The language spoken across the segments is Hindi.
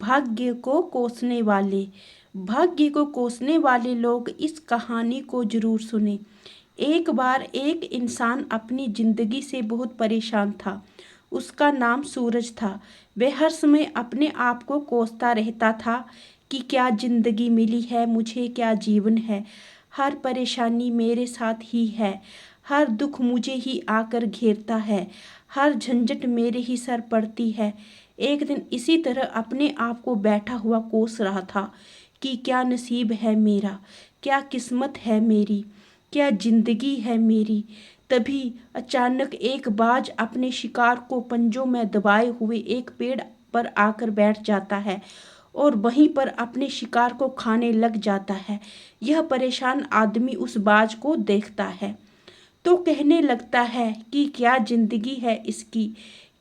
भाग्य को कोसने वाले। भाग्य को कोसने वाले लोग इस कहानी को जरूर सुने। एक बार एक इंसान अपनी जिंदगी से बहुत परेशान था। उसका नाम सूरज था। वह हर समय अपने आप को कोसता रहता था कि क्या जिंदगी मिली है मुझे, क्या जीवन है। हर परेशानी मेरे साथ ही है, हर दुख मुझे ही आकर घेरता है, हर झंझट मेरे ही सर पड़ती है। एक दिन इसी तरह अपने आप को बैठा हुआ कोस रहा था कि क्या नसीब है मेरा, क्या किस्मत है मेरी, क्या जिंदगी है मेरी। तभी अचानक एक बाज अपने शिकार को पंजों में दबाए हुए एक पेड़ पर आकर बैठ जाता है और वहीं पर अपने शिकार को खाने लग जाता है। यह परेशान आदमी उस बाज को देखता है तो कहने लगता है कि क्या जिंदगी है इसकी,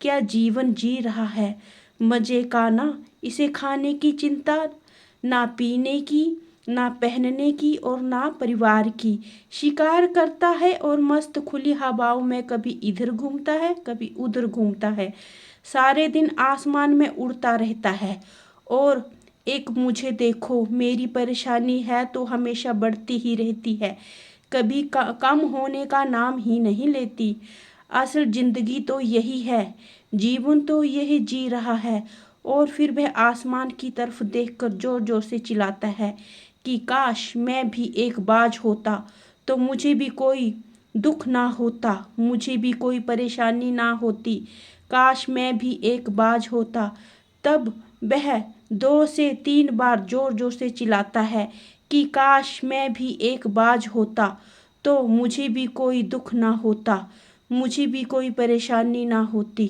क्या जीवन जी रहा है। मजे का ना इसे खाने की चिंता, ना पीने की, ना पहनने की और ना परिवार की। शिकार करता है और मस्त खुली हवाओं में कभी इधर घूमता है कभी उधर घूमता है। सारे दिन आसमान में उड़ता रहता है और एक मुझे देखो मेरी परेशानी है तो हमेशा बढ़ती ही रहती है, कभी कम होने का नाम ही नहीं लेती। असल जिंदगी तो यही है, जीवन तो यही जी रहा है। और फिर वह आसमान की तरफ देखकर जोर जोर से चिल्लाता है कि काश मैं भी एक बाज होता तो मुझे भी कोई दुख ना होता, मुझे भी कोई परेशानी ना होती। काश मैं भी एक बाज होता। तब वह 2 से 3 बार जोर जोर से चिल्लाता है कि काश मैं भी एक बाज होता तो मुझे भी कोई दुख ना होता, मुझे भी कोई परेशानी ना होती।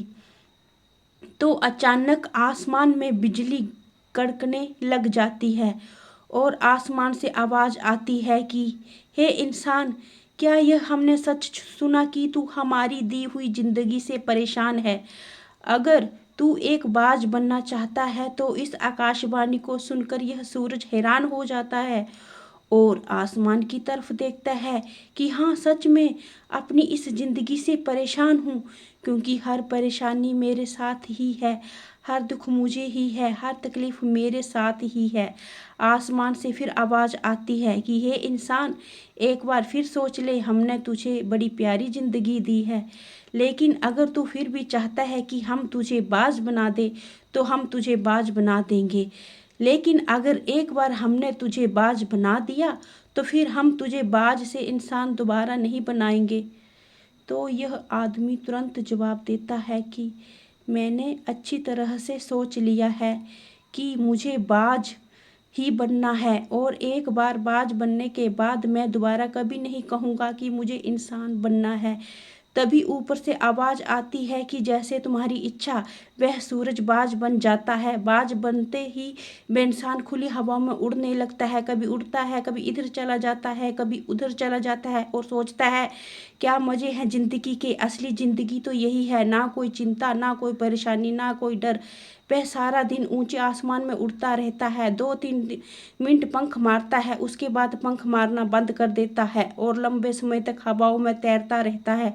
तो अचानक आसमान में बिजली कड़कने लग जाती है और आसमान से आवाज आती है कि हे इंसान, क्या यह हमने सच सुना कि तू हमारी दी हुई जिंदगी से परेशान है। अगर तू एक बाज बनना चाहता है तो इस आकाशवाणी को सुनकर यह सूरज हैरान हो जाता है और आसमान की तरफ देखता है कि हाँ सच में अपनी इस जिंदगी से परेशान हूँ, क्योंकि हर परेशानी मेरे साथ ही है, हर दुख मुझे ही है, हर तकलीफ मेरे साथ ही है। आसमान से फिर आवाज आती है कि हे इंसान, एक बार फिर सोच ले, हमने तुझे बड़ी प्यारी जिंदगी दी है, लेकिन अगर तू फिर भी चाहता है कि हम तुझे बाज बना दे तो हम तुझे बाज बना देंगे, लेकिन अगर एक बार हमने तुझे बाज बना दिया तो फिर हम तुझे बाज से इंसान दोबारा नहीं बनाएंगे। तो यह आदमी तुरंत जवाब देता है कि मैंने अच्छी तरह से सोच लिया है कि मुझे बाज ही बनना है और एक बार बाज बनने के बाद मैं दोबारा कभी नहीं कहूँगा कि मुझे इंसान बनना है। तभी ऊपर से आवाज आती है कि जैसे तुम्हारी इच्छा। वह सूरज बाज बन जाता है। बाज बनते ही वह इंसान खुली हवा में उड़ने लगता है, कभी उड़ता है कभी इधर चला जाता है कभी उधर चला जाता है और सोचता है क्या मजे हैं जिंदगी के, असली जिंदगी तो यही है, ना कोई चिंता ना कोई परेशानी ना कोई डर। वह सारा दिन ऊंचे आसमान में उड़ता रहता है, 2-3 मिनट पंख मारता है, उसके बाद पंख मारना बंद कर देता है और लंबे समय तक हवाओं में तैरता रहता है।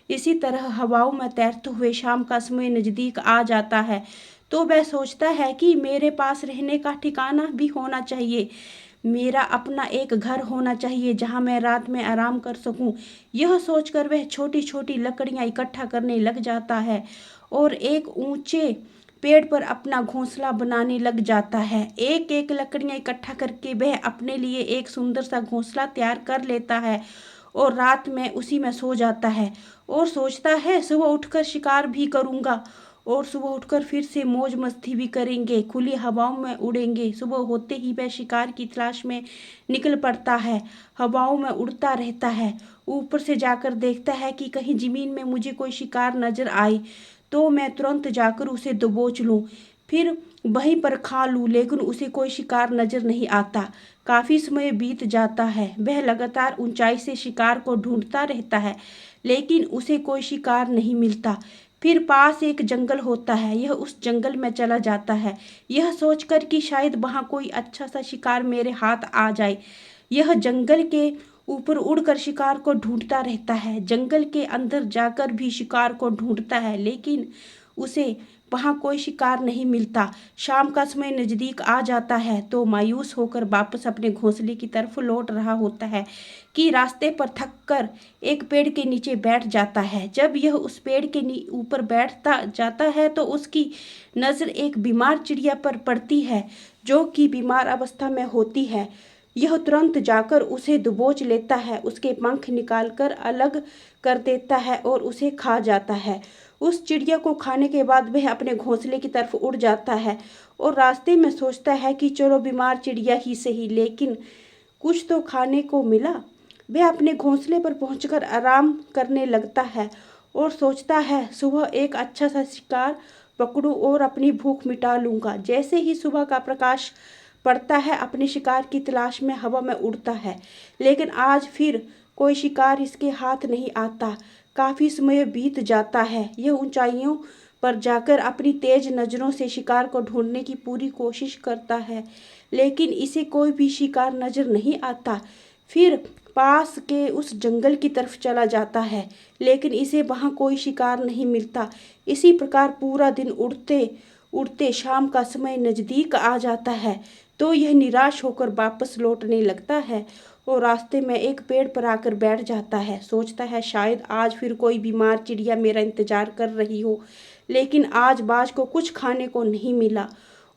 इसी तरह हवाओं में तैरते हुए शाम का समय नजदीक आ जाता है तो वह सोचता है कि मेरे पास रहने का ठिकाना भी होना चाहिए, मेरा अपना एक घर होना चाहिए जहां मैं रात में आराम कर सकूं। यह सोचकर वह छोटी छोटी लकड़ियां इकट्ठा करने लग जाता है और एक ऊंचे पेड़ पर अपना घोंसला बनाने लग जाता है। एक एक लकड़ियां इकट्ठा करके वह अपने लिए एक सुंदर सा घोंसला तैयार कर लेता है और रात में उसी में सो जाता है और सोचता है सुबह उठकर शिकार भी करूंगा और सुबह उठकर फिर से मौज मस्ती भी करेंगे, खुली हवाओं में उड़ेंगे। सुबह होते ही वह शिकार की तलाश में निकल पड़ता है, हवाओं में उड़ता रहता है, ऊपर से जाकर देखता है कि कहीं जमीन में मुझे कोई शिकार नजर आए तो मैं तुरंत जाकर उसे दबोच लूं, फिर वहीं पर खा लूं, लेकिन उसे कोई शिकार नजर नहीं आता। काफी समय बीत जाता है, वह लगातार ऊंचाई से शिकार को ढूंढता रहता है लेकिन उसे कोई शिकार नहीं मिलता। फिर पास एक जंगल होता है, यह उस जंगल में चला जाता है, यह सोचकर कि शायद वहां कोई अच्छा सा शिकार मेरे हाथ आ जाए। यह जंगल के ऊपर उड़कर शिकार को ढूंढता रहता है, जंगल के अंदर जाकर भी शिकार को ढूंढता है, लेकिन उसे वहाँ कोई शिकार नहीं मिलता। शाम का समय नज़दीक आ जाता है तो मायूस होकर वापस अपने घोंसले की तरफ लौट रहा होता है कि रास्ते पर थक कर एक पेड़ के नीचे बैठ जाता है। जब यह उस पेड़ के ऊपर बैठता जाता है तो उसकी नज़र एक बीमार चिड़िया पर पड़ती है जो कि बीमार अवस्था में होती है। यह तुरंत जाकर उसे दबोच लेता है, उसके पंख निकालकर अलग कर देता है और उसे खा जाता है। उस चिड़िया को खाने के बाद वह अपने घोंसले की तरफ उड़ जाता है और रास्ते में सोचता है कि चलो बीमार चिड़िया ही सही, लेकिन कुछ तो खाने को मिला। वह अपने घोंसले पर पहुंचकर आराम करने लगता है और सोचता है सुबह एक अच्छा सा शिकार पकड़ूं और अपनी भूख मिटा लूँगा। जैसे ही सुबह का प्रकाश पड़ता है अपने शिकार की तलाश में हवा में उड़ता है, लेकिन आज फिर कोई शिकार इसके हाथ नहीं आता। काफ़ी समय बीत जाता है। यह ऊंचाइयों पर जाकर अपनी तेज नज़रों से शिकार को ढूंढने की पूरी कोशिश करता है, लेकिन इसे कोई भी शिकार नज़र नहीं आता। फिर पास के उस जंगल की तरफ चला जाता है, लेकिन इसे वहाँ कोई शिकार नहीं मिलता। इसी प्रकार पूरा दिन उड़ते उड़ते शाम का समय नज़दीक आ जाता है तो यह निराश होकर वापस लौटने लगता है और रास्ते में एक पेड़ पर आकर बैठ जाता है। सोचता है शायद आज फिर कोई बीमार चिड़िया मेरा इंतजार कर रही हो, लेकिन आज बाज को कुछ खाने को नहीं मिला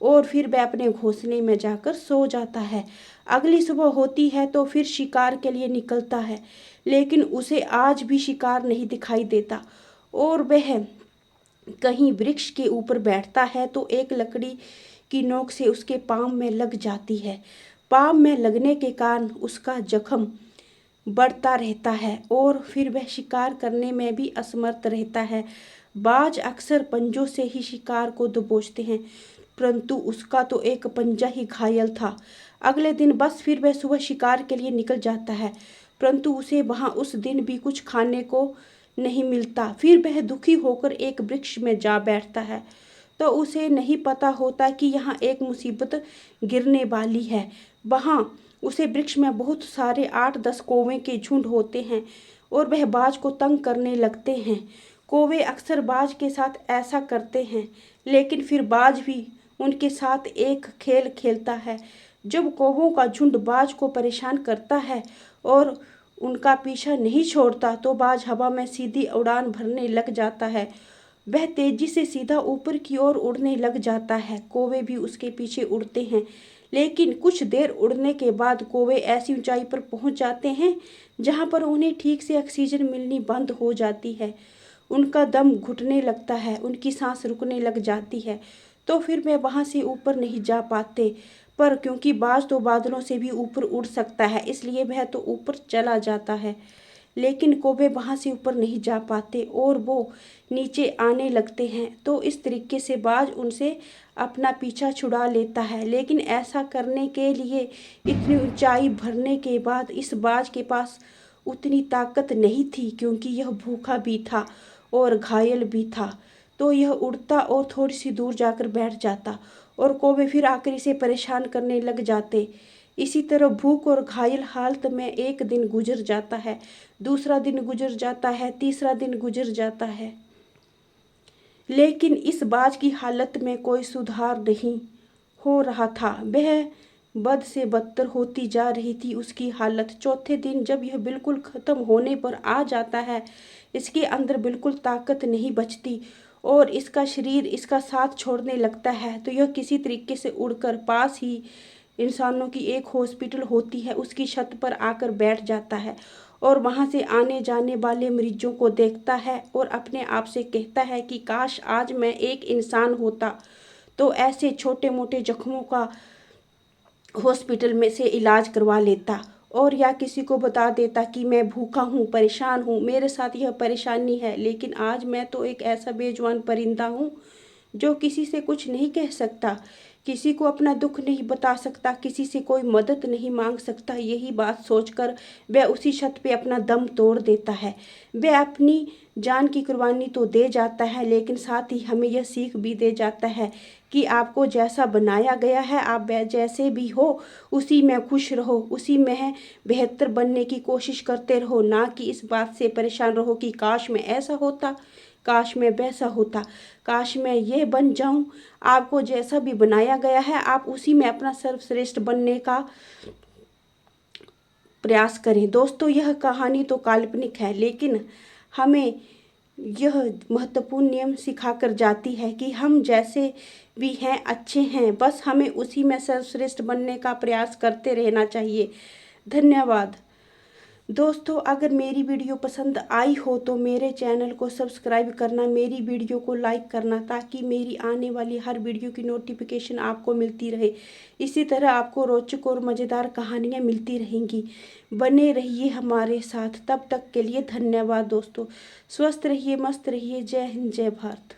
और फिर वह अपने घोंसले में जाकर सो जाता है। अगली सुबह होती है तो फिर शिकार के लिए निकलता है, लेकिन उसे आज भी शिकार नहीं दिखाई देता और वह कहीं वृक्ष के ऊपर बैठता है तो एक लकड़ी की नोक से उसके पाँव में लग जाती है। पाँव में लगने के कारण उसका जख्म बढ़ता रहता है और फिर वह शिकार करने में भी असमर्थ रहता है। बाज अक्सर पंजों से ही शिकार को दबोचते हैं, परंतु उसका तो एक पंजा ही घायल था। अगले दिन बस फिर वह सुबह शिकार के लिए निकल जाता है, परंतु उसे वहाँ उस दिन भी कुछ खाने को नहीं मिलता। फिर वह दुखी होकर एक वृक्ष में जा बैठता है तो उसे नहीं पता होता कि यहाँ एक मुसीबत गिरने वाली है। वहाँ उसे वृक्ष में बहुत सारे 8-10 कौवे के झुंड होते हैं और वह बाज को तंग करने लगते हैं। कौवे अक्सर बाज के साथ ऐसा करते हैं, लेकिन फिर बाज भी उनके साथ एक खेल खेलता है। जब कौवों का झुंड बाज को परेशान करता है और उनका पीछा नहीं छोड़ता तो बाज हवा में सीधी उड़ान भरने लग जाता है। वह तेजी से सीधा ऊपर की ओर उड़ने लग जाता है। कौवे भी उसके पीछे उड़ते हैं, लेकिन कुछ देर उड़ने के बाद कौवे ऐसी ऊंचाई पर पहुंच जाते हैं जहां पर उन्हें ठीक से ऑक्सीजन मिलनी बंद हो जाती है। उनका दम घुटने लगता है, उनकी सांस रुकने लग जाती है, तो फिर वे वहां से ऊपर नहीं जा पाते। पर क्योंकि बाज तो बादलों से भी ऊपर उड़ सकता है, इसलिए वह तो ऊपर चला जाता है, लेकिन कौवे वहाँ से ऊपर नहीं जा पाते और वो नीचे आने लगते हैं। तो इस तरीके से बाज उनसे अपना पीछा छुड़ा लेता है, लेकिन ऐसा करने के लिए इतनी ऊंचाई भरने के बाद इस बाज के पास उतनी ताकत नहीं थी, क्योंकि यह भूखा भी था और घायल भी था। तो यह उड़ता और थोड़ी सी दूर जाकर बैठ जाता और कौवे फिर आकर इसे परेशान करने लग जाते। इसी तरह भूख और घायल हालत में एक दिन गुजर जाता है, दूसरा दिन गुजर जाता है, तीसरा दिन गुजर जाता है, लेकिन इस बाज की हालत में कोई सुधार नहीं हो रहा था। वह बद से बदतर होती जा रही थी उसकी हालत। चौथे दिन जब यह बिल्कुल ख़त्म होने पर आ जाता है, इसके अंदर बिल्कुल ताकत नहीं बचती और इसका शरीर इसका साथ छोड़ने लगता है, तो यह किसी तरीके से उड़कर पास ही इंसानों की एक हॉस्पिटल होती है उसकी छत पर आकर बैठ जाता है और वहाँ से आने जाने वाले मरीजों को देखता है और अपने आप से कहता है कि काश आज मैं एक इंसान होता तो ऐसे छोटे मोटे जख्मों का हॉस्पिटल में से इलाज करवा लेता, और या किसी को बता देता कि मैं भूखा हूँ, परेशान हूँ, मेरे साथ यह परेशानी है, लेकिन आज मैं तो एक ऐसा बेजुबान परिंदा हूँ जो किसी से कुछ नहीं कह सकता, किसी को अपना दुख नहीं बता सकता, किसी से कोई मदद नहीं मांग सकता। यही बात सोचकर वह उसी छत पे अपना दम तोड़ देता है। वह अपनी जान की कुर्बानी तो दे जाता है, लेकिन साथ ही हमें यह सीख भी दे जाता है कि आपको जैसा बनाया गया है, आप जैसे भी हो उसी में खुश रहो, उसी में बेहतर बनने की कोशिश करते रहो, ना कि इस बात से परेशान रहो कि काश मैं ऐसा होता, काश मैं वैसा होता, काश मैं यह बन जाऊं। आपको जैसा भी बनाया गया है आप उसी में अपना सर्वश्रेष्ठ बनने का प्रयास करें। दोस्तों, यह कहानी तो काल्पनिक है, लेकिन हमें यह महत्वपूर्ण नियम सिखाकर जाती है कि हम जैसे भी हैं अच्छे हैं, बस हमें उसी में सर्वश्रेष्ठ बनने का प्रयास करते रहना चाहिए। धन्यवाद। दोस्तों, अगर मेरी वीडियो पसंद आई हो तो मेरे चैनल को सब्सक्राइब करना, मेरी वीडियो को लाइक करना, ताकि मेरी आने वाली हर वीडियो की नोटिफिकेशन आपको मिलती रहे। इसी तरह आपको रोचक और मज़ेदार कहानियाँ मिलती रहेंगी। बने रहिए हमारे साथ। तब तक के लिए धन्यवाद दोस्तों। स्वस्थ रहिए, मस्त रहिए। जय हिंद, जय भारत।